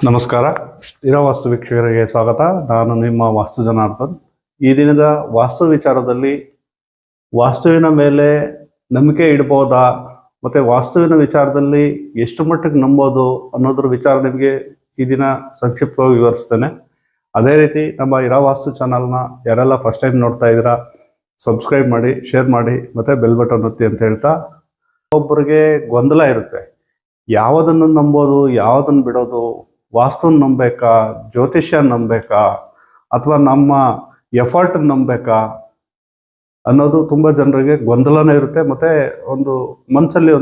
ನಮಸ್ಕಾರ. ಇರೋ ವಾಸ್ತು ವೀಕ್ಷಕರಿಗೆ ಸ್ವಾಗತ. ನಾನು ನಿಮ್ಮ ವಾಸ್ತು ಜನಾರ್ದನ್. ಈ ದಿನದ ವಾಸ್ತು ವಿಚಾರದಲ್ಲಿ ವಾಸ್ತುವಿನ ಮೇಲೆ ನಂಬಿಕೆ ಇಡ್ಬೋದಾ ಮತ್ತು ವಾಸ್ತುವಿನ ವಿಚಾರದಲ್ಲಿ ಎಷ್ಟು ಮಟ್ಟಿಗೆ ನಂಬೋದು ಅನ್ನೋದ್ರ ವಿಚಾರ ನಿಮಗೆ ಈ ದಿನ ಸಂಕ್ಷಿಪ್ತವಾಗಿ ವಿವರಿಸ್ತೇನೆ. ಅದೇ ರೀತಿ ನಮ್ಮ ಇರೋ ವಾಸ್ತು ಚಾನಲ್ನ ಯಾರೆಲ್ಲ ಫಸ್ಟ್ ಟೈಮ್ ನೋಡ್ತಾ ಇದ್ದೀರಾ ಸಬ್ಸ್ಕ್ರೈಬ್ ಮಾಡಿ, ಶೇರ್ ಮಾಡಿ ಮತ್ತು ಬೆಲ್ ಬಟನ್ ಒತ್ತಿ ಅಂತ ಹೇಳ್ತಾ, ಒಬ್ಬರಿಗೆ ಗೊಂದಲ ಇರುತ್ತೆ, ಯಾವುದನ್ನು ನಂಬೋದು ಯಾವುದನ್ನು ಬಿಡೋದು, ವಾಸ್ತುನ ನಂಬೇಕಾ, ಜ್ಯೋತಿಷ್ಯ ನಂಬೇಕಾ, ಅಥವಾ ನಮ್ಮ ಎಫರ್ಟ್ ನಂಬೇಕಾ ಅನ್ನೋದು ತುಂಬ ಜನರಿಗೆ ಗೊಂದಲನೇ ಇರುತ್ತೆ. ಮತ್ತು ಒಂದು ಮನಸ್ಸಲ್ಲಿ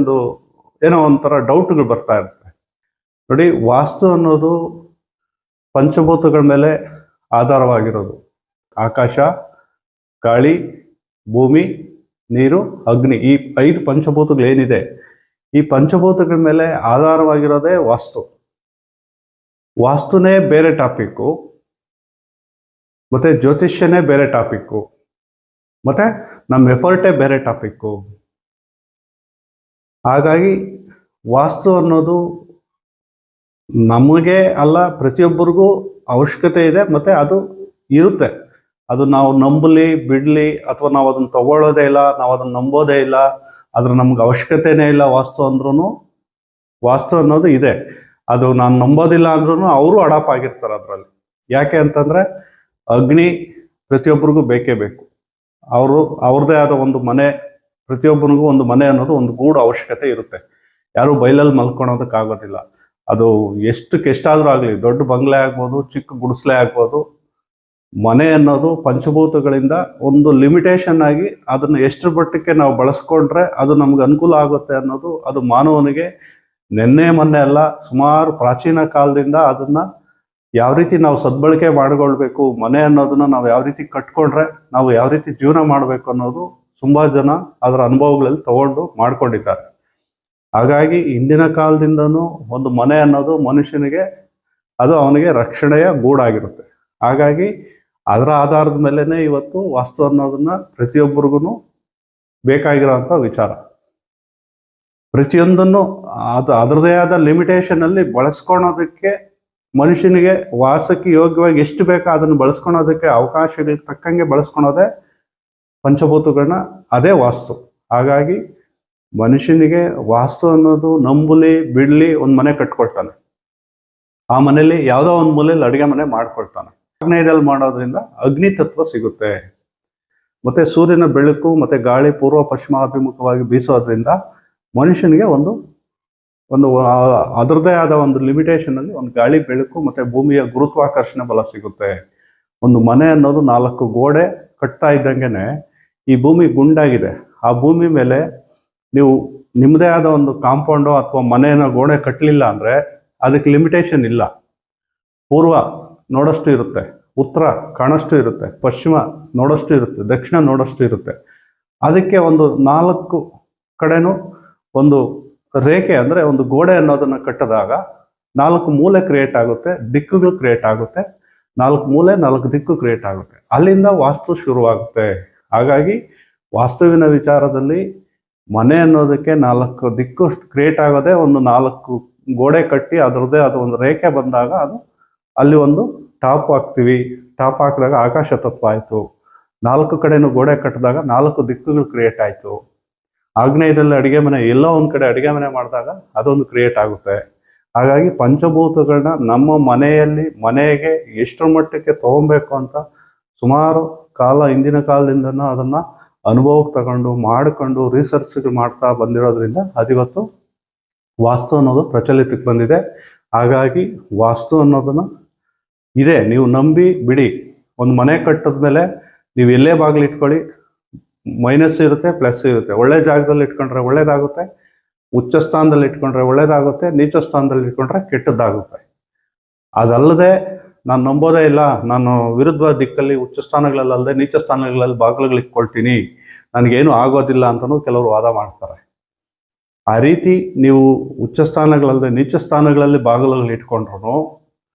ಏನೋ ಒಂಥರ ಡೌಟ್ಗಳು ಬರ್ತಾ ಇರುತ್ತೆ. ನೋಡಿ, ವಾಸ್ತು ಅನ್ನೋದು ಪಂಚಭೂತಗಳ ಮೇಲೆ ಆಧಾರವಾಗಿರೋದು. ಆಕಾಶ, ಗಾಳಿ, ಭೂಮಿ, ನೀರು, ಅಗ್ನಿ, ಈ 5 ಪಂಚಭೂತಗಳೇನಿದೆ, ಈ ಪಂಚಭೂತಗಳ ಮೇಲೆ ಆಧಾರವಾಗಿರೋದೇ ವಾಸ್ತು. ವಾಸ್ತುನೇ ಬೇರೆ ಟಾಪಿಕ್ಕು, ಮತ್ತು ಜ್ಯೋತಿಷ್ಯನೇ ಬೇರೆ ಟಾಪಿಕ್ಕು, ಮತ್ತು ನಮ್ಮ ಎಫರ್ಟೇ ಬೇರೆ ಟಾಪಿಕ್ಕು. ಹಾಗಾಗಿ ವಾಸ್ತು ಅನ್ನೋದು ನಮಗೆ ಅಲ್ಲ, ಪ್ರತಿಯೊಬ್ಬರಿಗೂ ಅವಶ್ಯಕತೆ ಇದೆ, ಮತ್ತು ಅದು ಇರುತ್ತೆ. ಅದು ನಾವು ನಂಬಲಿ ಬಿಡಲಿ, ಅಥವಾ ನಾವು ಅದನ್ನು ತಗೊಳ್ಳೋದೇ ಇಲ್ಲ, ನಾವು ಅದನ್ನು ನಂಬೋದೇ ಇಲ್ಲ, ಅದ್ರ ನಮ್ಗೆ ಅವಶ್ಯಕತೆನೇ ಇಲ್ಲ ವಾಸ್ತು ಅಂದ್ರೂ ವಾಸ್ತು ಅನ್ನೋದು ಇದೆ. ಅದು ನಾನು ನಂಬೋದಿಲ್ಲ ಅಂದ್ರೂ ಅವರು ಅಡಾಪ್ ಆಗಿರ್ತಾರೆ ಅದರಲ್ಲಿ. ಯಾಕೆ ಅಂತಂದರೆ ಅಗ್ನಿ ಪ್ರತಿಯೊಬ್ಬರಿಗೂ ಬೇಕೇ ಬೇಕು. ಅವ್ರದ್ದೇ ಆದ ಒಂದು ಮನೆ, ಪ್ರತಿಯೊಬ್ಬರಿಗೂ ಒಂದು ಮನೆ ಅನ್ನೋದು ಒಂದು ಗೂಡು ಅವಶ್ಯಕತೆ ಇರುತ್ತೆ. ಯಾರು ಬೈಲಲ್ಲಿ ಮಲ್ಕೊಳೋದಕ್ಕಾಗೋದಿಲ್ಲ. ಅದು ಎಷ್ಟಾದರೂ ಆಗಲಿ, ದೊಡ್ಡ ಬಂಗ್ಲೆ ಆಗ್ಬೋದು, ಚಿಕ್ಕ ಗುಡಿಸ್ಲೆ ಆಗ್ಬೋದು, ಮನೆ ಅನ್ನೋದು ಪಂಚಭೂತಗಳಿಂದ ಒಂದು ಲಿಮಿಟೇಷನ್ ಆಗಿ ಅದನ್ನು ಎಷ್ಟರ ಮಟ್ಟಕ್ಕೆ ನಾವು ಬಳಸ್ಕೊಂಡ್ರೆ ಅದು ನಮ್ಗೆ ಅನುಕೂಲ ಆಗುತ್ತೆ ಅನ್ನೋದು, ಅದು ಮಾನವನಿಗೆ ನೆನ್ನೆ ಮೊನ್ನೆ ಅಲ್ಲ, ಸುಮಾರು ಪ್ರಾಚೀನ ಕಾಲದಿಂದ ಅದನ್ನು ಯಾವ ರೀತಿ ನಾವು ಸದ್ಬಳಕೆ ಮಾಡಿಕೊಳ್ಬೇಕು, ಮನೆ ಅನ್ನೋದನ್ನ ನಾವು ಯಾವ ರೀತಿ ಕಟ್ಕೊಂಡ್ರೆ ನಾವು ಯಾವ ರೀತಿ ಜೀವನ ಮಾಡಬೇಕು ಅನ್ನೋದು ತುಂಬ ಜನ ಅದರ ಅನುಭವಗಳಲ್ಲಿ ತಗೊಂಡು ಮಾಡ್ಕೊಂಡಿದ್ದಾರೆ. ಹಾಗಾಗಿ ಹಿಂದಿನ ಕಾಲದಿಂದನೂ ಒಂದು ಮನೆ ಅನ್ನೋದು ಮನುಷ್ಯನಿಗೆ ಅದು ಅವನಿಗೆ ರಕ್ಷಣೆಯ ಗೂಡಾಗಿರುತ್ತೆ. ಹಾಗಾಗಿ ಅದರ ಆಧಾರದ ಮೇಲೇ ಇವತ್ತು ವಾಸ್ತು ಅನ್ನೋದನ್ನ ಪ್ರತಿಯೊಬ್ಬರಿಗೂ ಬೇಕಾಗಿರೋಂಥ ವಿಚಾರ. ಪ್ರತಿಯೊಂದನ್ನು ಅದರದೇ ಆದ ಲಿಮಿಟೇಷನಲ್ಲಿ ಬಳಸ್ಕೊಳೋದಕ್ಕೆ, ಮನುಷ್ಯನಿಗೆ ವಾಸಕ್ಕೆ ಯೋಗ್ಯವಾಗಿ ಎಷ್ಟು ಬೇಕೋ ಅದನ್ನು ಬಳಸ್ಕೊಳೋದಕ್ಕೆ ಅವಕಾಶಗಳಿಗೆ ತಕ್ಕಂಗೆ ಬಳಸ್ಕೊಳೋದೇ ಪಂಚಭೂತಗಳನ್ನ, ಅದೇ ವಾಸ್ತು. ಹಾಗಾಗಿ ಮನುಷ್ಯನಿಗೆ ವಾಸ್ತು ಅನ್ನೋದು ನಂಬಲಿ ಬಿಡಲಿ ಒಂದು ಮನೆ ಕಟ್ಕೊಳ್ತಾನೆ, ಆ ಮನೆಯಲ್ಲಿ ಯಾವುದೋ ಒಂದು ಮೂಲೆಯಲ್ಲಿ ಅಡುಗೆ ಮನೆ ಮಾಡ್ಕೊಳ್ತಾನೆ. ಆಗ್ನೇಯದಲ್ಲಿ ಮಾಡೋದ್ರಿಂದ ಅಗ್ನಿ ತತ್ವ ಸಿಗುತ್ತೆ. ಮತ್ತು ಸೂರ್ಯನ ಬೆಳಕು ಮತ್ತು ಗಾಳಿ ಪೂರ್ವ ಪಶ್ಚಿಮಾಭಿಮುಖವಾಗಿ ಬೀಸೋದ್ರಿಂದ ಮನುಷ್ಯನಿಗೆ ಒಂದು ಅದರದೇ ಆದ ಒಂದು ಲಿಮಿಟೇಷನಲ್ಲಿ ಒಂದು ಗಾಳಿ ಬೆಳಕು ಮತ್ತು ಭೂಮಿಯ ಗುರುತ್ವಾಕರ್ಷಣೆ ಬಲ ಸಿಗುತ್ತೆ. ಒಂದು ಮನೆ ಅನ್ನೋದು 4 ಗೋಡೆ ಕಟ್ತಾ ಇದ್ದಂಗೆ ಈ ಭೂಮಿ ಗುಂಡಾಗಿದೆ. ಆ ಭೂಮಿ ಮೇಲೆ ನೀವು ನಿಮ್ಮದೇ ಆದ ಒಂದು ಕಾಂಪೌಂಡು ಅಥವಾ ಮನೆಯ ಗೋಡೆ ಕಟ್ಟಲಿಲ್ಲ ಅಂದರೆ ಅದಕ್ಕೆ ಲಿಮಿಟೇಷನ್ ಇಲ್ಲ. ಪೂರ್ವ ನೋಡೋಷ್ಟು ಇರುತ್ತೆ, ಉತ್ತರ ಕಾಣೋಷ್ಟು ಇರುತ್ತೆ, ಪಶ್ಚಿಮ ನೋಡೋಷ್ಟು ಇರುತ್ತೆ, ದಕ್ಷಿಣ ನೋಡೋಷ್ಟು ಇರುತ್ತೆ. ಅದಕ್ಕೆ ಒಂದು 4 ಕಡೆನೂ ಒಂದು ರೇಖೆ, ಅಂದರೆ ಒಂದು ಗೋಡೆ ಅನ್ನೋದನ್ನು ಕಟ್ಟಿದಾಗ 4 ಮೂಲೆ ಕ್ರಿಯೇಟ್ ಆಗುತ್ತೆ, ದಿಕ್ಕುಗಳು ಕ್ರಿಯೇಟ್ ಆಗುತ್ತೆ. 4 ಮೂಲೆ 4 ದಿಕ್ಕು ಕ್ರಿಯೇಟ್ ಆಗುತ್ತೆ. ಅಲ್ಲಿಂದ ವಾಸ್ತು ಶುರುವಾಗುತ್ತೆ. ಹಾಗಾಗಿ ವಾಸ್ತುವಿನ ವಿಚಾರದಲ್ಲಿ ಮನೆ ಅನ್ನೋದಕ್ಕೆ 4 ದಿಕ್ಕು ಕ್ರಿಯೇಟ್ ಆಗೋದೇ ಒಂದು 4 ಗೋಡೆ ಕಟ್ಟಿ ಅದರದ್ದೇ ಅದು ಒಂದು ರೇಖೆ ಬಂದಾಗ ಅದು ಅಲ್ಲಿ ಒಂದು ಟಾಪ್ ಹಾಕ್ತೀವಿ. ಟಾಪ್ ಹಾಕಿದಾಗ ಆಕಾಶ ತತ್ವ ಆಯಿತು. 4 ಕಡೆನೂ ಗೋಡೆ ಕಟ್ಟಿದಾಗ 4 ದಿಕ್ಕುಗಳು ಕ್ರಿಯೇಟ್ ಆಯಿತು. ಆಗ್ನೇಯದಲ್ಲಿ ಅಡುಗೆ ಮನೆ, ಎಲ್ಲೋ ಒಂದು ಕಡೆ ಅಡುಗೆ ಮನೆ ಮಾಡಿದಾಗ ಅದೊಂದು ಕ್ರಿಯೇಟ್ ಆಗುತ್ತೆ. ಹಾಗಾಗಿ ಪಂಚಭೂತಗಳನ್ನ ನಮ್ಮ ಮನೆಗೆ ಎಷ್ಟರ ಮಟ್ಟಕ್ಕೆ ತೊಗೊಬೇಕು ಅಂತ ಸುಮಾರು ಕಾಲ, ಹಿಂದಿನ ಕಾಲದಿಂದನೂ ಅದನ್ನು ಅನುಭವಕ್ಕೆ ತಗೊಂಡು ಮಾಡಿಕೊಂಡು ರಿಸರ್ಚ್ಗಳು ಮಾಡ್ತಾ ಬಂದಿರೋದ್ರಿಂದ ಅದಿವತ್ತು ವಾಸ್ತು ಅನ್ನೋದು ಪ್ರಚಲಿತಕ್ಕೆ ಬಂದಿದೆ. ಹಾಗಾಗಿ ವಾಸ್ತು ಅನ್ನೋದನ್ನು ಇದೆ, ನೀವು ನಂಬಿ ಬಿಡಿ. ಒಂದು ಮನೆ ಕಟ್ಟಿದ ಮೇಲೆ ನೀವು ಎಲ್ಲೇ ಬಾಗಿಲು ಇಟ್ಕೊಳ್ಳಿ, ಮೈನಸ್ ಇರುತ್ತೆ, ಪ್ಲಸ್ ಇರುತ್ತೆ. ಒಳ್ಳೆ ಜಾಗದಲ್ಲಿ ಇಟ್ಕೊಂಡ್ರೆ ಒಳ್ಳೇದಾಗುತ್ತೆ, ಉಚ್ಚ ಸ್ಥಾನದಲ್ಲಿ ಇಟ್ಕೊಂಡ್ರೆ ಒಳ್ಳೇದಾಗುತ್ತೆ, ನೀಚ ಸ್ಥಾನದಲ್ಲಿ ಇಟ್ಕೊಂಡ್ರೆ ಕೆಟ್ಟದ್ದಾಗುತ್ತೆ. ಅದಲ್ಲದೆ ನಾನು ನಂಬೋದೇ ಇಲ್ಲ, ನಾನು ವಿರುದ್ಧ ದಿಕ್ಕಲ್ಲಿ ಉಚ್ಚ ಸ್ಥಾನಗಳಲ್ಲದೆ ನೀಚ ಸ್ಥಾನಗಳಲ್ಲಿ ಬಾಗಿಲುಗಳು ಇಟ್ಕೊಳ್ತೀನಿ, ನನಗೇನು ಆಗೋದಿಲ್ಲ ಅಂತಲೂ ಕೆಲವರು ವಾದ ಮಾಡ್ತಾರೆ. ಆ ರೀತಿ ನೀವು ಉಚ್ಚ ಸ್ಥಾನಗಳಲ್ಲದೆ ನೀಚ ಸ್ಥಾನಗಳಲ್ಲಿ ಬಾಗಿಲುಗಳು ಇಟ್ಕೊಂಡ್ರು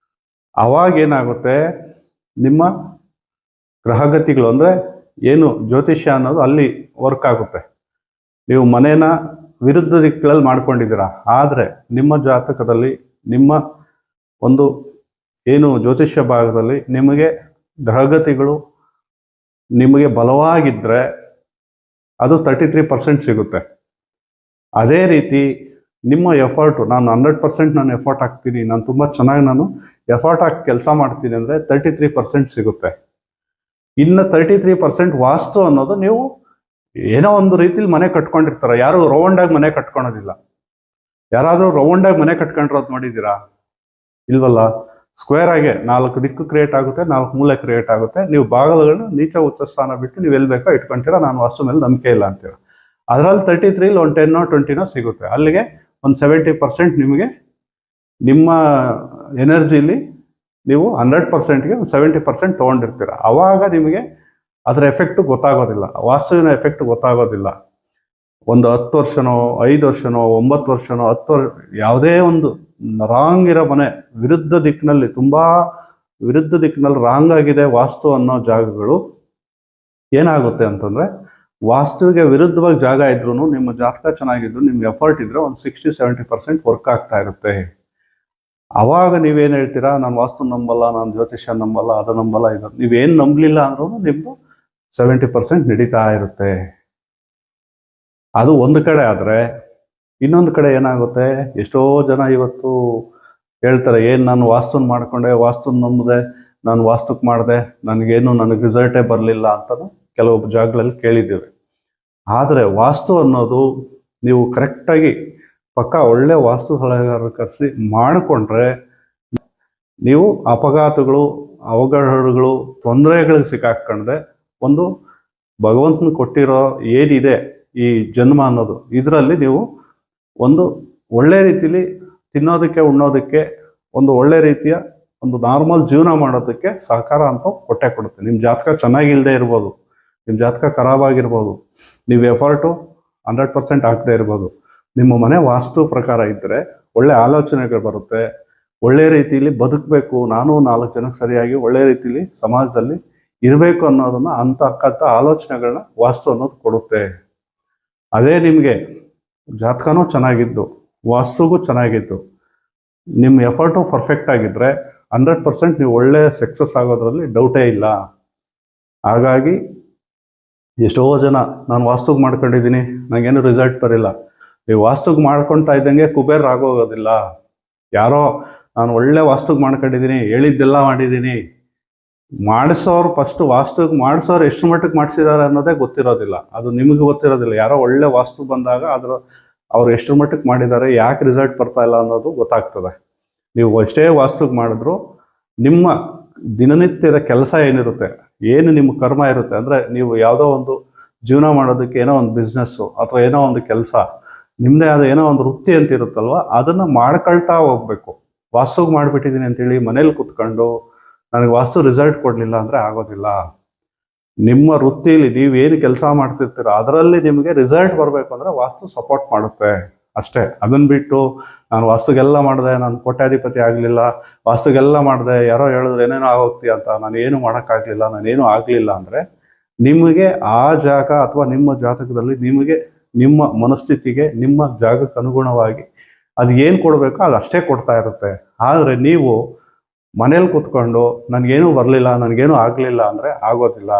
ಅವಾಗೇನಾಗುತ್ತೆ, ನಿಮ್ಮ ಗ್ರಹಗತಿಗಳು ಅಂದರೆ ಏನು ಜ್ಯೋತಿಷ್ಯ ಅನ್ನೋದು ಅಲ್ಲಿ ವರ್ಕ್ ಆಗುತ್ತೆ. ನೀವು ಮನೇನ ವಿರುದ್ಧ ದಿಕ್ಕುಗಳಲ್ಲಿ ಮಾಡ್ಕೊಂಡಿದ್ದೀರಾ, ಆದರೆ ನಿಮ್ಮ ಜಾತಕದಲ್ಲಿ ನಿಮ್ಮ ಒಂದು ಏನು ಜ್ಯೋತಿಷ್ಯ ಭಾಗದಲ್ಲಿ ನಿಮಗೆ ಗ್ರಹಗತಿಗಳು ನಿಮಗೆ ಬಲವಾಗಿದ್ದರೆ ಅದು 33% ಸಿಗುತ್ತೆ. ಅದೇ ರೀತಿ ನಿಮ್ಮ ಎಫರ್ಟು, ನಾನು 100% ನಾನು ಎಫರ್ಟ್ ಹಾಕ್ತೀನಿ, ನಾನು ತುಂಬ ಚೆನ್ನಾಗಿ ನಾನು ಎಫರ್ಟ್ ಹಾಕಿ ಕೆಲಸ ಮಾಡ್ತೀನಿ ಅಂದರೆ 33% ಸಿಗುತ್ತೆ. ಇನ್ನು 33% ವಾಸ್ತು ಅನ್ನೋದು ನೀವು ಏನೋ ಒಂದು ರೀತಿಲಿ ಮನೆ ಕಟ್ಕೊಂಡಿರ್ತಾರೆ. ಯಾರು ರೌಂಡಾಗಿ ಮನೆ ಕಟ್ಕೊಳೋದಿಲ್ಲ. ಯಾರಾದರೂ ರೌಂಡಾಗಿ ಮನೆ ಕಟ್ಕೊಂಡಿರೋದು ನೋಡಿದ್ದೀರಾ? ಇಲ್ವಲ್ಲ. ಸ್ಕ್ವೇರ್ ಆಗಿ 4 ದಿಕ್ಕು ಕ್ರಿಯೇಟ್ ಆಗುತ್ತೆ, 4 ಮೂಲೆ ಕ್ರಿಯೇಟ್ ಆಗುತ್ತೆ. ನೀವು ಭಾಗಗಳನ್ನ ನೀಚ ಉಚ್ಚ ಸ್ಥಾನ ಬಿಟ್ಟು ನೀವು ಎಲ್ಲಿ ಬೇಕೋ ಇಟ್ಕೊಂತೀರಾ. ನಾನು ವಾಸ್ತು ಮೇಲೆ ನಂಬಿಕೆ ಇಲ್ಲ ಅಂತೀರ. ಅದರಲ್ಲಿ 33 ಒಂದು 10 20 ಸಿಗುತ್ತೆ. ಅಲ್ಲಿಗೆ ಒಂದು 70% ನಿಮಗೆ ನಿಮ್ಮ ಎನರ್ಜಿಲಿ ನೀವು 100%ಗೆ ಒಂದು 70% ತೊಗೊಂಡಿರ್ತೀರ. ಆವಾಗ ನಿಮಗೆ ಅದರ ಎಫೆಕ್ಟು ಗೊತ್ತಾಗೋದಿಲ್ಲ, ವಾಸ್ತುವಿನ ಎಫೆಕ್ಟ್ ಗೊತ್ತಾಗೋದಿಲ್ಲ. ಒಂದು 10 ವರ್ಷನೋ 5 ವರ್ಷನೋ 9 ವರ್ಷನೋ 10 ವರ್ಷ ಯಾವುದೇ ಒಂದು ರಾಂಗ್ ಇರೋ ಮನೆ, ವಿರುದ್ಧ ದಿಕ್ಕಿನಲ್ಲಿ, ತುಂಬ ವಿರುದ್ಧ ದಿಕ್ಕಿನಲ್ಲಿ ರಾಂಗ್ ಆಗಿದೆ ವಾಸ್ತು ಅನ್ನೋ ಜಾಗಗಳು ಏನಾಗುತ್ತೆ ಅಂತಂದರೆ, ವಾಸ್ತುವಿಗೆ ವಿರುದ್ಧವಾಗಿ ಜಾಗ ಇದ್ರೂ ನಿಮ್ಮ ಜಾತಕ ಚೆನ್ನಾಗಿದ್ರು, ನಿಮ್ಮ ಎಫರ್ಟ್ ಇದ್ದರೆ ಒಂದು 60-70% ವರ್ಕ್ ಆಗ್ತಾ ಇರುತ್ತೆ. ಆವಾಗ ನೀವೇನು ಹೇಳ್ತೀರಾ, ನಾನು ವಾಸ್ತು ನಂಬಲ್ಲ, ನಾನು ಜ್ಯೋತಿಷ್ಯ ನಂಬಲ್ಲ, ಅದು ನಂಬಲ್ಲ, ಇದು ನೀವೇನು ನಂಬಲಿಲ್ಲ ಅಂದ್ರೂ ನಿಮ್ಮದು 70% ನಡೀತಾ ಇರುತ್ತೆ. ಅದು ಒಂದು ಕಡೆ. ಆದರೆ ಇನ್ನೊಂದು ಕಡೆ ಏನಾಗುತ್ತೆ, ಎಷ್ಟೋ ಜನ ಇವತ್ತು ಹೇಳ್ತಾರೆ, ಏನು ನಾನು ವಾಸ್ತುನ ಮಾಡಿಕೊಂಡೆ, ವಾಸ್ತುನ ನಂಬಿದೆ, ನಾನು ವಾಸ್ತುಕ್ಕೆ ಮಾಡಿದೆ, ನನಗೆ ರಿಸಲ್ಟೇ ಬರಲಿಲ್ಲ ಅಂತಲೂ ಕೆಲವೊಬ್ಬ ಜಾಗಗಳಲ್ಲಿ ಕೇಳಿದ್ದೇವೆ. ಆದರೆ ವಾಸ್ತು ಅನ್ನೋದು ನೀವು ಕರೆಕ್ಟಾಗಿ ಒಳ್ಳೆ ವಾಸ್ತು ಸಲಹೆಗಾರರು ಕರೆಸಿ ಮಾಡಿಕೊಂಡ್ರೆ ನೀವು ಅಪಘಾತಗಳು, ಅವಘಡಗಳು, ತೊಂದರೆಗಳಿಗೆ ಸಿಕ್ಕಾಕೊಂಡ್ರೆ ಒಂದು ಭಗವಂತನ ಕೊಟ್ಟಿರೋ ಏನಿದೆ ಈ ಜನ್ಮ ಅನ್ನೋದು, ಇದರಲ್ಲಿ ನೀವು ಒಂದು ಒಳ್ಳೆ ರೀತಿಲಿ ತಿನ್ನೋದಕ್ಕೆ, ಉಣ್ಣೋದಕ್ಕೆ, ಒಂದು ಒಳ್ಳೆ ರೀತಿಯ ಒಂದು ನಾರ್ಮಲ್ ಜೀವನ ಮಾಡೋದಕ್ಕೆ ಸಹಕಾರ ಅಂತ ಕೊಟ್ಟೆ ಕೊಡುತ್ತೆ. ನಿಮ್ಮ ಜಾತಕ ಚೆನ್ನಾಗಿಲ್ಲದೆ ಇರ್ಬೋದು, ನಿಮ್ಮ ಜಾತಕ ಖರಾಬಾಗಿರ್ಬೋದು, ನೀವು ಎಫರ್ಟು 100% ಹಾಕದೇ ಇರ್ಬೋದು. ನಿಮ್ಮ ಮನೆ ವಾಸ್ತು ಪ್ರಕಾರ ಇದ್ದರೆ ಒಳ್ಳೆ ಆಲೋಚನೆಗಳು ಬರುತ್ತೆ. ಒಳ್ಳೆ ರೀತಿಯಲ್ಲಿ ಬದುಕಬೇಕು, ನಾನು 4 ಜನಕ್ಕೆ ಸರಿಯಾಗಿ ಒಳ್ಳೆ ರೀತಿಲಿ ಸಮಾಜದಲ್ಲಿ ಇರಬೇಕು ಅನ್ನೋದನ್ನು ಅಂತಕ್ಕಂಥ ಆಲೋಚನೆಗಳನ್ನ ವಾಸ್ತು ಅನ್ನೋದು ಕೊಡುತ್ತೆ. ಅದೇ ನಿಮಗೆ ಜಾತಕನೂ ಚೆನ್ನಾಗಿದ್ದು, ವಾಸ್ತುಗೂ ಚೆನ್ನಾಗಿದ್ದು, ನಿಮ್ಮ ಎಫರ್ಟು ಪರ್ಫೆಕ್ಟ್ ಆಗಿದ್ದರೆ 100% ನೀವು ಒಳ್ಳೆ ಸಕ್ಸಸ್ ಆಗೋದ್ರಲ್ಲಿ ಡೌಟೇ ಇಲ್ಲ. ಹಾಗಾಗಿ ಎಷ್ಟೋ ಜನ ನಾನು ವಾಸ್ತುಗೆ ಮಾಡ್ಕೊಂಡಿದ್ದೀನಿ, ನನಗೇನು ರಿಸಲ್ಟ್ ಬರಿಲ್ಲ. ನೀವು ವಾಸ್ತುಗೆ ಮಾಡ್ಕೊಳ್ತಾ ಇದ್ದಂಗೆ ಕುಬೇರ್ ಆಗೋಗೋದಿಲ್ಲ. ಯಾರೋ ನಾನು ಒಳ್ಳೆ ವಾಸ್ತುಗೆ ಮಾಡ್ಕೊಂಡಿದ್ದೀನಿ, ಹೇಳಿದ್ದೆಲ್ಲ ಮಾಡಿದ್ದೀನಿ, ಮಾಡಿಸೋರು ಫಸ್ಟು ವಾಸ್ತುಗೆ ಮಾಡಿಸೋರು ಎಷ್ಟು ಮಟ್ಟಕ್ಕೆ ಮಾಡಿಸಿದ್ದಾರೆ ಅನ್ನೋದೇ ಗೊತ್ತಿರೋದಿಲ್ಲ. ಅದು ನಿಮಗೆ ಗೊತ್ತಿರೋದಿಲ್ಲ. ಯಾರೋ ಒಳ್ಳೆ ವಾಸ್ತು ಬಂದಾಗ ಅವ್ರು ಎಷ್ಟು ಮಟ್ಟಕ್ಕೆ ಮಾಡಿದ್ದಾರೆ, ಯಾಕೆ ರಿಸಲ್ಟ್ ಬರ್ತಾ ಇಲ್ಲ ಅನ್ನೋದು ಗೊತ್ತಾಗ್ತದೆ. ನೀವು ಎಷ್ಟೇ ವಾಸ್ತುಗೆ ಮಾಡಿದ್ರು ನಿಮ್ಮ ದಿನನಿತ್ಯದ ಕೆಲಸ ಏನಿರುತ್ತೆ, ಏನು ನಿಮ್ಮ ಕರ್ಮ ಇರುತ್ತೆ, ಅಂದರೆ ನೀವು ಯಾವುದೋ ಒಂದು ಜೀವನ ಮಾಡೋದಕ್ಕೆ ಏನೋ ಒಂದು ಬಿಸ್ನೆಸ್ಸು ಅಥವಾ ಏನೋ ಒಂದು ಕೆಲಸ, ನಿಮ್ಮದೇ ಆದ ಏನೋ ಒಂದು ವೃತ್ತಿ ಅಂತ ಇರುತ್ತಲ್ವ, ಅದನ್ನು ಮಾಡ್ಕೊಳ್ತಾ ಹೋಗಬೇಕು. ವಾಸ್ತುಗೆ ಮಾಡಿಬಿಟ್ಟಿದ್ದೀನಿ ಅಂತೇಳಿ ಮನೇಲಿ ಕೂತ್ಕೊಂಡು ನನಗೆ ವಾಸ್ತು ರಿಸಲ್ಟ್ ಕೊಡಲಿಲ್ಲ ಅಂದರೆ ಆಗೋದಿಲ್ಲ. ನಿಮ್ಮ ವೃತ್ತಿಲಿ ನೀವೇನು ಕೆಲಸ ಮಾಡ್ತಿರ್ತೀರ ಅದರಲ್ಲಿ ನಿಮಗೆ ರಿಸಲ್ಟ್ ಬರಬೇಕು ಅಂದರೆ ವಾಸ್ತು ಸಪೋರ್ಟ್ ಮಾಡುತ್ತೆ ಅಷ್ಟೇ. ಅದನ್ನು ಬಿಟ್ಟು ನಾನು ವಾಸ್ತುಗೆಲ್ಲ ಮಾಡಿದೆ, ನಾನು ಕೋಟ್ಯಾಧಿಪತಿ ಆಗಲಿಲ್ಲ, ವಾಸ್ತುಗೆಲ್ಲ ಮಾಡಿದೆ, ಯಾರೋ ಹೇಳಿದ್ರು ಏನೇನೋ ಆಗೋಗ್ತೀಯ ಅಂತ, ನಾನು ಏನು ಮಾಡೋಕ್ಕಾಗಲಿಲ್ಲ, ನಾನೇನು ಆಗಲಿಲ್ಲ ಅಂದರೆ ನಿಮಗೆ ಆ ಜಾಗ ಅಥವಾ ನಿಮ್ಮ ಜಾತಕದಲ್ಲಿ ನಿಮಗೆ ನಿಮ್ಮ ಮನಸ್ಥಿತಿಗೆ, ನಿಮ್ಮ ಜಾಗಕ್ಕೆ ಅನುಗುಣವಾಗಿ ಅದು ಏನು ಕೊಡಬೇಕೋ ಅದು ಅಷ್ಟೇ ಕೊಡ್ತಾ ಇರುತ್ತೆ. ಆದರೆ ನೀವು ಮನೇಲಿ ಕೂತ್ಕೊಂಡು ನನಗೇನೂ ಬರಲಿಲ್ಲ, ನನಗೇನೂ ಆಗಲಿಲ್ಲ ಅಂದರೆ ಆಗೋದಿಲ್ಲ.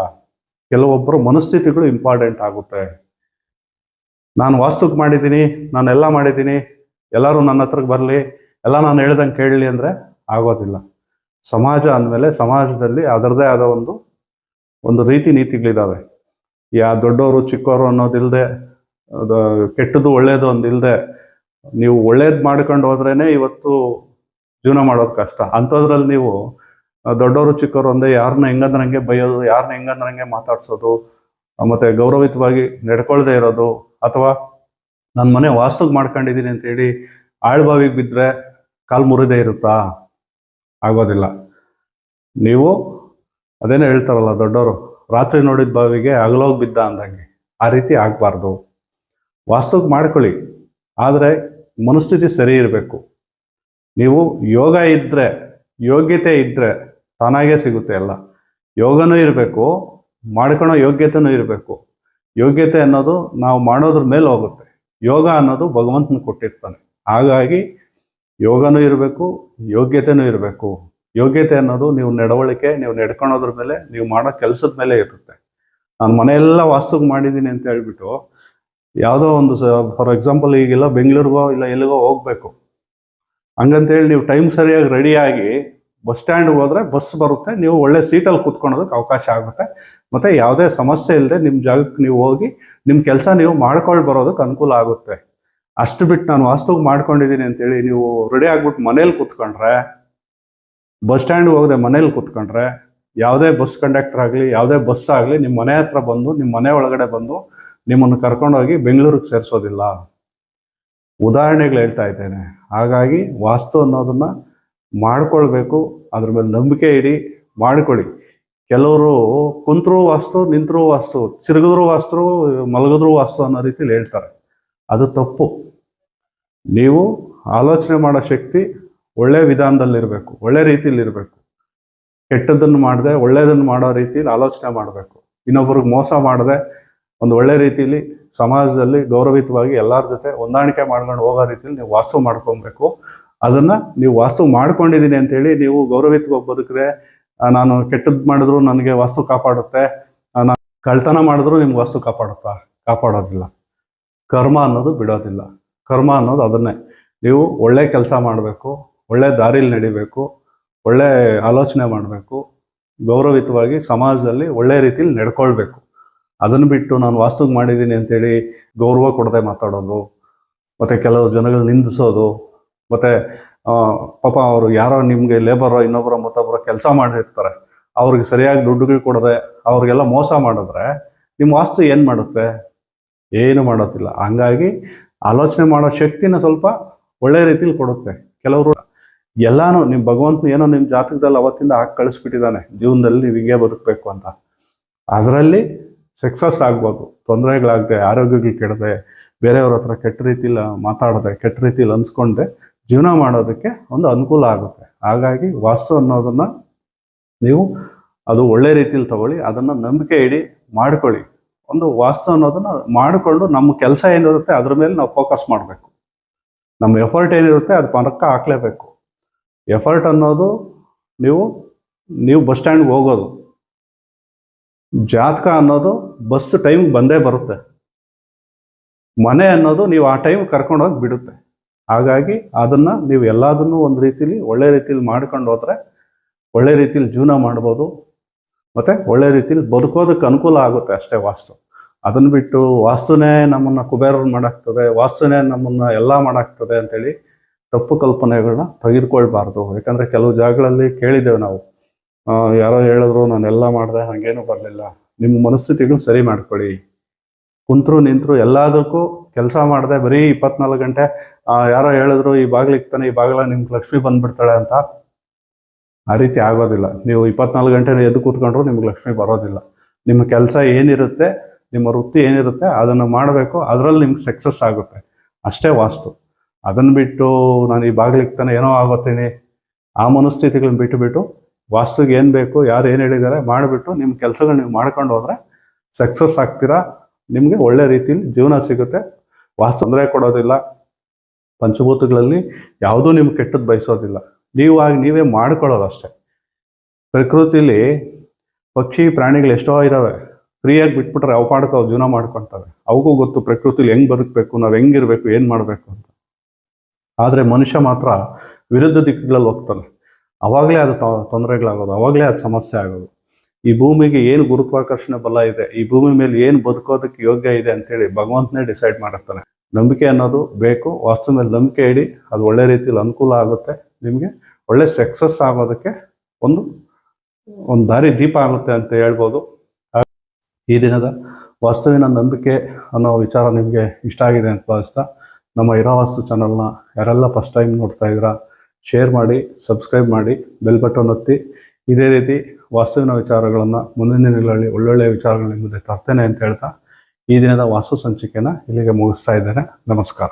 ಕೆಲವೊಬ್ಬರು ಮನಸ್ಥಿತಿಗಳು ಇಂಪಾರ್ಟೆಂಟ್ ಆಗುತ್ತೆ. ನಾನು ವಾಸ್ತುಕ್ಕೆ ಮಾಡಿದ್ದೀನಿ, ನಾನೆಲ್ಲ ಮಾಡಿದ್ದೀನಿ, ಎಲ್ಲರೂ ನನ್ನ ಹತ್ರಕ್ಕೆ ಬರಲಿ, ಎಲ್ಲ ನಾನು ಹೇಳ್ದಂಗೆ ಕೇಳಲಿ ಅಂದರೆ ಆಗೋದಿಲ್ಲ. ಸಮಾಜ ಅಂದಮೇಲೆ ಸಮಾಜದಲ್ಲಿ ಅದರದೇ ಆದ ಒಂದು ರೀತಿ ನೀತಿಗಳಿದ್ದಾವೆ. ದೊಡ್ಡವರು ಚಿಕ್ಕವರು ಅನ್ನೋದಿಲ್ಲದೆ, ಕೆಟ್ಟದ್ದು ಒಳ್ಳೆಯದು ಅಂದಿಲ್ಲದೆ, ನೀವು ಒಳ್ಳೇದು ಮಾಡ್ಕೊಂಡು ಹೋದ್ರೇ ಇವತ್ತು ಜೀವನ ಮಾಡೋದು ಕಷ್ಟ. ಅಂಥದ್ರಲ್ಲಿ ನೀವು ದೊಡ್ಡವರು ಚಿಕ್ಕವರು ಅಂದೆ ಯಾರನ್ನ ಹೆಂಗಂದ್ರಂಗೆ ಬೈಯೋದು, ಯಾರನ್ನ ಹೆಂಗಂದ್ರಂಗೆ ಮಾತಾಡ್ಸೋದು, ಮತ್ತು ಗೌರವಿತವಾಗಿ ನಡ್ಕೊಳ್ದೇ ಇರೋದು, ಅಥವಾ ನನ್ನ ಮನೆ ವಾಸ್ತುಗೆ ಮಾಡ್ಕೊಂಡಿದ್ದೀನಿ ಅಂತೇಳಿ ಆಳ್ಬಾವಿಗೆ ಬಿದ್ದರೆ ಕಾಲು ಮುರಿದೇ ಇರುತ್ತಾ? ಆಗೋದಿಲ್ಲ. ನೀವು ಅದೇನೋ ಹೇಳ್ತಾರಲ್ಲ ದೊಡ್ಡವರು, ರಾತ್ರಿ ನೋಡಿದ ಬಾವಿಗೆ ಹಗಲೋಗಿ ಬಿದ್ದ ಅಂದಂಗೆ, ಆ ರೀತಿ ಆಗಬಾರ್ದು. ವಾಸ್ತುಗೆ ಮಾಡ್ಕೊಳ್ಳಿ, ಆದರೆ ಮನಸ್ಥಿತಿ ಸರಿ ಇರಬೇಕು. ನೀವು ಯೋಗ ಇದ್ದರೆ, ಯೋಗ್ಯತೆ ಇದ್ದರೆ ತಾನಾಗೇ ಸಿಗುತ್ತೆ ಎಲ್ಲ. ಯೋಗನೂ ಇರಬೇಕು, ಮಾಡ್ಕೊಳೋ ಯೋಗ್ಯತೆನೂ ಇರಬೇಕು. ಯೋಗ್ಯತೆ ಅನ್ನೋದು ನಾವು ಮಾಡೋದ್ರ ಮೇಲೆ ಹೋಗುತ್ತೆ, ಯೋಗ ಅನ್ನೋದು ಭಗವಂತನ ಕೊಟ್ಟಿರ್ತಾನೆ. ಹಾಗಾಗಿ ಯೋಗನೂ ಇರಬೇಕು, ಯೋಗ್ಯತೆನೂ ಇರಬೇಕು. ಯೋಗ್ಯತೆ ಅನ್ನೋದು ನೀವು ನಡವಳಿಕೆ, ನೀವು ನಡ್ಕೊಳೋದ್ರ ಮೇಲೆ, ನೀವು ಮಾಡೋ ಕೆಲಸದ ಮೇಲೆ ಇರುತ್ತೆ. ನಾನು ಮನೆಯೆಲ್ಲ ವಾಸ್ತುಗೆ ಮಾಡಿದ್ದೀನಿ ಅಂತ ಹೇಳ್ಬಿಟ್ಟು ಯಾವುದೋ ಒಂದು ಫಾರ್ ಎಕ್ಸಾಂಪಲ್ ಈಗೆಲ್ಲ ಬೆಂಗಳೂರಿಗೋ ಇಲ್ಲ ಎಲ್ಲಿಗೋ ಹೋಗ್ಬೇಕು, ಹಂಗಂತೇಳಿ ನೀವು ಟೈಮ್ ಸರಿಯಾಗಿ ರೆಡಿಯಾಗಿ ಬಸ್ ಸ್ಟ್ಯಾಂಡ್ಗೆ ಹೋದರೆ ಬಸ್ ಬರುತ್ತೆ, ನೀವು ಒಳ್ಳೆ ಸೀಟಲ್ಲಿ ಕೂತ್ಕೊಳೋದಕ್ಕೆ ಅವಕಾಶ ಆಗುತ್ತೆ. ಮತ್ತು ಯಾವುದೇ ಸಮಸ್ಯೆ ಇಲ್ಲದೆ ನಿಮ್ಮ ಜಾಗಕ್ಕೆ ನೀವು ಹೋಗಿ ನಿಮ್ಮ ಕೆಲಸ ನೀವು ಮಾಡ್ಕೊಂಡು ಬರೋದಕ್ಕೆ ಅನುಕೂಲ ಆಗುತ್ತೆ. ಅಷ್ಟು ಬಿಟ್ಟು ನಾನು ವಾಸ್ತುಗೆ ಮಾಡ್ಕೊಂಡಿದ್ದೀನಿ ಅಂತೇಳಿ ನೀವು ರೆಡಿ ಆಗ್ಬಿಟ್ಟು ಮನೇಲಿ ಕೂತ್ಕೊಂಡ್ರೆ, ಬಸ್ ಸ್ಟ್ಯಾಂಡ್ಗೆ ಹೋಗದೆ ಮನೇಲಿ ಕೂತ್ಕೊಂಡ್ರೆ, ಯಾವುದೇ ಬಸ್ ಕಂಡಕ್ಟರ್ ಆಗಲಿ ಯಾವುದೇ ಬಸ್ ಆಗಲಿ ನಿಮ್ಮ ಮನೆ ಹತ್ರ ಬಂದು ನಿಮ್ಮ ಮನೆ ಒಳಗಡೆ ಬಂದು ನಿಮ್ಮನ್ನು ಕರ್ಕೊಂಡೋಗಿ ಬೆಂಗಳೂರಿಗೆ ಸೇರಿಸೋದಿಲ್ಲ. ಉದಾಹರಣೆಗಳು ಹೇಳ್ತಾ ಇದ್ದೇನೆ. ಹಾಗಾಗಿ ವಾಸ್ತು ಅನ್ನೋದನ್ನು ಮಾಡ್ಕೊಳ್ಬೇಕು, ಅದ್ರ ಮೇಲೆ ನಂಬಿಕೆ ಇಡಿ, ಮಾಡ್ಕೊಳ್ಳಿ. ಕೆಲವರು ಕುಂತರೂ ವಾಸ್ತು, ನಿಂತರೂ ವಾಸ್ತು, ತಿರುಗಿದ್ರೂ ವಾಸ್ತು, ಮಲಗಿದ್ರೂ ವಾಸ್ತು ಅನ್ನೋ ರೀತಿಲಿ ಹೇಳ್ತಾರೆ. ಅದು ತಪ್ಪು. ನೀವು ಆಲೋಚನೆ ಮಾಡೋ ಶಕ್ತಿ ಒಳ್ಳೆ ವಿಧಾನದಲ್ಲಿರಬೇಕು, ಒಳ್ಳೆ ರೀತಿಯಲ್ಲಿರಬೇಕು. ಕೆಟ್ಟದ್ದನ್ನು ಮಾಡದೆ ಒಳ್ಳೆಯದನ್ನು ಮಾಡೋ ರೀತಿಯಲ್ಲಿ ಆಲೋಚನೆ ಮಾಡಬೇಕು. ಇನ್ನೊಬ್ರಿಗೆ ಮೋಸ ಮಾಡದೆ ಒಂದು ಒಳ್ಳೆ ರೀತಿಯಲ್ಲಿ ಸಮಾಜದಲ್ಲಿ ಗೌರವಿತವಾಗಿ ಎಲ್ಲರ ಜೊತೆ ಹೊಂದಾಣಿಕೆ ಮಾಡ್ಕೊಂಡು ಹೋಗೋ ರೀತಿಯಲ್ಲಿ ನೀವು ವಾಸ್ತು ಮಾಡ್ಕೊಬೇಕು. ಅದನ್ನು ನೀವು ವಾಸ್ತು ಮಾಡ್ಕೊಂಡಿದ್ದೀನಿ ಅಂತೇಳಿ ನೀವು ಗೌರವಿತವಾಗಿ ಬದುಕಿದ್ರೆ, ನಾನು ಕೆಟ್ಟದ್ದು ಮಾಡಿದ್ರು ನನಗೆ ವಾಸ್ತು ಕಾಪಾಡುತ್ತೆ, ನಾನು ಕಳ್ತನ ಮಾಡಿದ್ರು ನಿಮ್ಗೆ ವಾಸ್ತು ಕಾಪಾಡುತ್ತಾ? ಕಾಪಾಡೋದಿಲ್ಲ. ಕರ್ಮ ಅನ್ನೋದು ಬಿಡೋದಿಲ್ಲ. ಕರ್ಮ ಅನ್ನೋದು ಅದನ್ನೇ. ನೀವು ಒಳ್ಳೆ ಕೆಲಸ ಮಾಡಬೇಕು, ಒಳ್ಳೆ ದಾರಿಲಿ ನಡಿಬೇಕು, ಒಳ್ಳೆ ಆಲೋಚನೆ ಮಾಡಬೇಕು, ಗೌರವಿತವಾಗಿ ಸಮಾಜದಲ್ಲಿ ಒಳ್ಳೆ ರೀತಿಯಲ್ಲಿ ನಡ್ಕೊಳ್ಬೇಕು. ಅದನ್ನು ಬಿಟ್ಟು ನಾನು ವಾಸ್ತುಗೆ ಮಾಡಿದ್ದೀನಿ ಅಂತೇಳಿ ಗೌರವ ಕೊಡದೆ ಮಾತಾಡೋದು, ಮತ್ತು ಕೆಲವು ಜನಗಳು ನಿಂದಿಸೋದು, ಮತ್ತು ಪಾಪ ಅವರು ಯಾರೋ ನಿಮಗೆ ಲೇಬರೋ ಇನ್ನೊಬ್ಬರ ಮತ್ತೊಬ್ಬರ ಕೆಲಸ ಮಾಡಿರ್ತಾರೆ, ಅವ್ರಿಗೆ ಸರಿಯಾಗಿ ದುಡ್ಡುಗಳು ಕೊಡದೆ ಅವ್ರಿಗೆಲ್ಲ ಮೋಸ ಮಾಡಿದ್ರೆ ನಿಮ್ಮ ವಾಸ್ತು ಏನು ಮಾಡುತ್ತೆ? ಏನು ಮಾಡೋದಿಲ್ಲ. ಹಂಗಾಗಿ ಆಲೋಚನೆ ಮಾಡೋ ಶಕ್ತಿನ ಸ್ವಲ್ಪ ಒಳ್ಳೆ ರೀತಿಲಿ ಕೊಡುತ್ತೆ. ಕೆಲವರು ಎಲ್ಲಾನು ನಿಮ್ಮ ಭಗವಂತನ ಏನೋ ನಿಮ್ಮ ಜಾತಕದಲ್ಲಿ ಅವತ್ತಿಂದ ಹಾಕಿ ಕಳಿಸ್ಬಿಟ್ಟಿದ್ದಾನೆ, ಜೀವನದಲ್ಲಿ ನೀವು ಹಿಂಗೆ ಬದುಕಬೇಕು ಅಂತ. ಅದರಲ್ಲಿ ಸಕ್ಸಸ್ ಆಗ್ಬೋದು, ತೊಂದರೆಗಳಾಗದೆ, ಆರೋಗ್ಯಗಳು ಕೆಡದೆ, ಬೇರೆಯವ್ರ ಹತ್ರ ಕೆಟ್ಟ ರೀತಿಲಿ ಮಾತಾಡದೆ, ಕೆಟ್ಟ ರೀತಿಲಿ ಅನ್ಸ್ಕೊಂಡೆ ಜೀವನ ಮಾಡೋದಕ್ಕೆ ಒಂದು ಅನುಕೂಲ ಆಗುತ್ತೆ. ಹಾಗಾಗಿ ವಾಸ್ತು ಅನ್ನೋದನ್ನು ನೀವು ಅದು ಒಳ್ಳೆ ರೀತಿಲಿ ತಗೊಳ್ಳಿ, ಅದನ್ನು ನಂಬಿಕೆ ಇಡಿ, ಮಾಡ್ಕೊಳ್ಳಿ. ಒಂದು ವಾಸ್ತು ಅನ್ನೋದನ್ನು ಮಾಡಿಕೊಂಡು ನಮ್ಮ ಕೆಲಸ ಏನಿರುತ್ತೆ ಅದ್ರ ಮೇಲೆ ನಾವು ಫೋಕಸ್ ಮಾಡಬೇಕು. ನಮ್ಮ ಎಫರ್ಟ್ ಏನಿರುತ್ತೆ ಅದು ಪಕ್ಕ ಹಾಕ್ಲೇಬೇಕು. ಎಫರ್ಟ್ ಅನ್ನೋದು ನೀವು ಬಸ್ ಸ್ಟ್ಯಾಂಡ್ಗೆ ಹೋಗೋದು, ಜಾತಕ ಅನ್ನೋದು ಬಸ್ ಟೈಮ್ಗೆ ಬಂದೇ ಬರುತ್ತೆ, ಮನೆ ಅನ್ನೋದು ನೀವು ಆ ಟೈಮ್ ಕರ್ಕೊಂಡೋಗಿ ಬಿಡುತ್ತೆ. ಹಾಗಾಗಿ ಅದನ್ನು ನೀವು ಎಲ್ಲದನ್ನೂ ಒಂದು ರೀತಿಲಿ ಒಳ್ಳೆ ರೀತಿಲಿ ಮಾಡ್ಕೊಂಡು ಹೋದರೆ ಒಳ್ಳೆ ರೀತಿಲಿ ಜೀವನ ಮಾಡ್ಬೋದು, ಮತ್ತು ಒಳ್ಳೆ ರೀತಿಲಿ ಬದುಕೋದಕ್ಕೆ ಅನುಕೂಲ ಆಗುತ್ತೆ ಅಷ್ಟೇ ವಾಸ್ತು. ಅದನ್ನು ಬಿಟ್ಟು ವಾಸ್ತುನೇ ನಮ್ಮನ್ನು ಕುಬೇರರು ಮಾಡಾಕ್ತದೆ, ವಾಸ್ತುನೇ ನಮ್ಮನ್ನು ಎಲ್ಲ ಮಾಡಾಕ್ತದೆ ಅಂತೇಳಿ ತಪ್ಪು ಕಲ್ಪನೆಗಳನ್ನ ತೆಗೆದುಕೊಳ್ಬಾರ್ದು. ಯಾಕಂದರೆ ಕೆಲವು ಜಾಗಗಳಲ್ಲಿ ಕೇಳಿದ್ದೇವೆ ನಾವು, ಯಾರೋ ಹೇಳಿದ್ರು ನಾನೆಲ್ಲ ಮಾಡಿದೆ ನನಗೇನು ಬರಲಿಲ್ಲ. ನಿಮ್ಮ ಮನಸ್ಥಿತಿಗಳು ಸರಿ ಮಾಡ್ಕೊಳ್ಳಿ. ಕುಂತರು ನಿಂತರು ಎಲ್ಲದಕ್ಕೂ ಕೆಲಸ ಮಾಡಿದೆ ಬರೀ 24 ಗಂಟೆ ಯಾರೋ ಹೇಳಿದ್ರು ಈ ಬಾಗಿಲಿಗ್ತಾನೆ, ಈ ಬಾಗಿಲ ನಿಮ್ಗೆ ಲಕ್ಷ್ಮಿ ಬಂದ್ಬಿಡ್ತಾಳೆ ಅಂತ. ಆ ರೀತಿ ಆಗೋದಿಲ್ಲ. ನೀವು 24 ಗಂಟೆ ಎದ್ದು ಕೂತ್ಕೊಂಡ್ರು ನಿಮ್ಗೆ ಲಕ್ಷ್ಮಿ ಬರೋದಿಲ್ಲ. ನಿಮ್ಮ ಕೆಲಸ ಏನಿರುತ್ತೆ, ನಿಮ್ಮ ವೃತ್ತಿ ಏನಿರುತ್ತೆ ಅದನ್ನು ಮಾಡಬೇಕು, ಅದರಲ್ಲಿ ನಿಮ್ಗೆ ಸಕ್ಸಸ್ ಆಗುತ್ತೆ. ಅಷ್ಟೇ ವಾಸ್ತು. ಅದನ್ನು ಬಿಟ್ಟು ನಾನು ಈ ಬಾಗಿಲಿಗ್ತಾನೆ ಏನೋ ಆಗೋತೀನಿ, ಆ ಮನಸ್ಥಿತಿಗಳನ್ನ ಬಿಟ್ಟು ವಾಸ್ತುಗೆ ಏನು ಬೇಕು, ಯಾರು ಏನು ಹೇಳಿದ್ದಾರೆ ಮಾಡಿಬಿಟ್ಟು ನಿಮ್ಮ ಕೆಲಸಗಳು ನೀವು ಮಾಡ್ಕೊಂಡು ಹೋದರೆ ಸಕ್ಸಸ್ ಆಗ್ತೀರಾ. ನಿಮಗೆ ಒಳ್ಳೆ ರೀತಿಯಲ್ಲಿ ಜೀವನ ಸಿಗುತ್ತೆ. ವಾಸ್ತು ತೊಂದರೆ ಕೊಡೋದಿಲ್ಲ. ಪಂಚಭೂತಗಳಲ್ಲಿ ಯಾವುದೂ ನಿಮ್ಗೆ ಕೆಟ್ಟದ್ದು ಬಯಸೋದಿಲ್ಲ. ನೀವೇ ಮಾಡ್ಕೊಳ್ಳೋದು ಅಷ್ಟೇ. ಪ್ರಕೃತಿಲಿ ಪಕ್ಷಿ ಪ್ರಾಣಿಗಳು ಎಷ್ಟೋ ಇದ್ದಾವೆ, ಫ್ರೀಯಾಗಿ ಬಿಟ್ಬಿಟ್ರೆ ಅವು ಪಾಡಕ್ಕೆ ಅವು ಜೀವನ ಮಾಡ್ಕೊಳ್ತವೆ. ಅವಕ್ಕೂ ಗೊತ್ತು ಪ್ರಕೃತಿಲಿ ಹೆಂಗೆ ಬದುಕಬೇಕು, ನಾವು ಹೆಂಗಿರಬೇಕು, ಏನು ಮಾಡಬೇಕು ಅಂತ. ಆದರೆ ಮನುಷ್ಯ ಮಾತ್ರ ವಿರುದ್ಧ ದಿಕ್ಕುಗಳಲ್ಲಿ ಹೋಗ್ತಾನೆ. ಅವಾಗಲೇ ಅದು ತೊಂದರೆಗಳಾಗೋದು, ಅವಾಗಲೇ ಅದು ಸಮಸ್ಯೆ ಆಗೋದು. ಈ ಭೂಮಿಗೆ ಏನು ಗುರುತ್ವಾಕರ್ಷಣೆ ಬಲ ಇದೆ, ಈ ಭೂಮಿ ಮೇಲೆ ಏನು ಬದುಕೋದಕ್ಕೆ ಯೋಗ್ಯ ಇದೆ ಅಂತೇಳಿ ಭಗವಂತನೇ ಡಿಸೈಡ್ ಮಾಡಿರ್ತಾನೆ. ನಂಬಿಕೆ ಅನ್ನೋದು ಬೇಕು. ವಾಸ್ತು ಮೇಲೆ ನಂಬಿಕೆ ಇಡಿ, ಅದು ಒಳ್ಳೆ ರೀತಿಯಲ್ಲಿ ಅನುಕೂಲ ಆಗುತ್ತೆ. ನಿಮಗೆ ಒಳ್ಳೆ ಸಕ್ಸಸ್ ಆಗೋದಕ್ಕೆ ಒಂದು ದಾರಿ ದೀಪ ಆಗುತ್ತೆ ಅಂತ ಹೇಳ್ಬೋದು. ಈ ದಿನದ ವಾಸ್ತುವಿನ ನಂಬಿಕೆ ಅನ್ನೋ ವಿಚಾರ ನಿಮಗೆ ಇಷ್ಟ ಆಗಿದೆ ಅಂತ ಭಾವಿಸ್ತಾ, ನಮ್ಮ ಇರಾವಾಸ್ತು ಚಾನಲ್ನ ಯಾರೆಲ್ಲ ಫಸ್ಟ್ ಟೈಮ್ ನೋಡ್ತಾ ಇದ್ದೀರಾ ಶೇರ್ ಮಾಡಿ, ಸಬ್ಸ್ಕ್ರೈಬ್ ಮಾಡಿ, ಬೆಲ್ ಬಟನ್ ಒತ್ತಿ. ಇದೇ ರೀತಿ ವಾಸ್ತುವಿನ ವಿಚಾರಗಳನ್ನು ಮುಂದಿನ ದಿನಗಳಲ್ಲಿ ಒಳ್ಳೊಳ್ಳೆಯ ವಿಚಾರಗಳ ಮುಂದೆ ತರ್ತೇನೆ ಅಂತ ಹೇಳ್ತಾ ಈ ದಿನದ ವಾಸ್ತು ಸಂಚಿಕೆನ ಇಲ್ಲಿಗೆ ಮುಗಿಸ್ತಾ ಇದ್ದೇನೆ. ನಮಸ್ಕಾರ.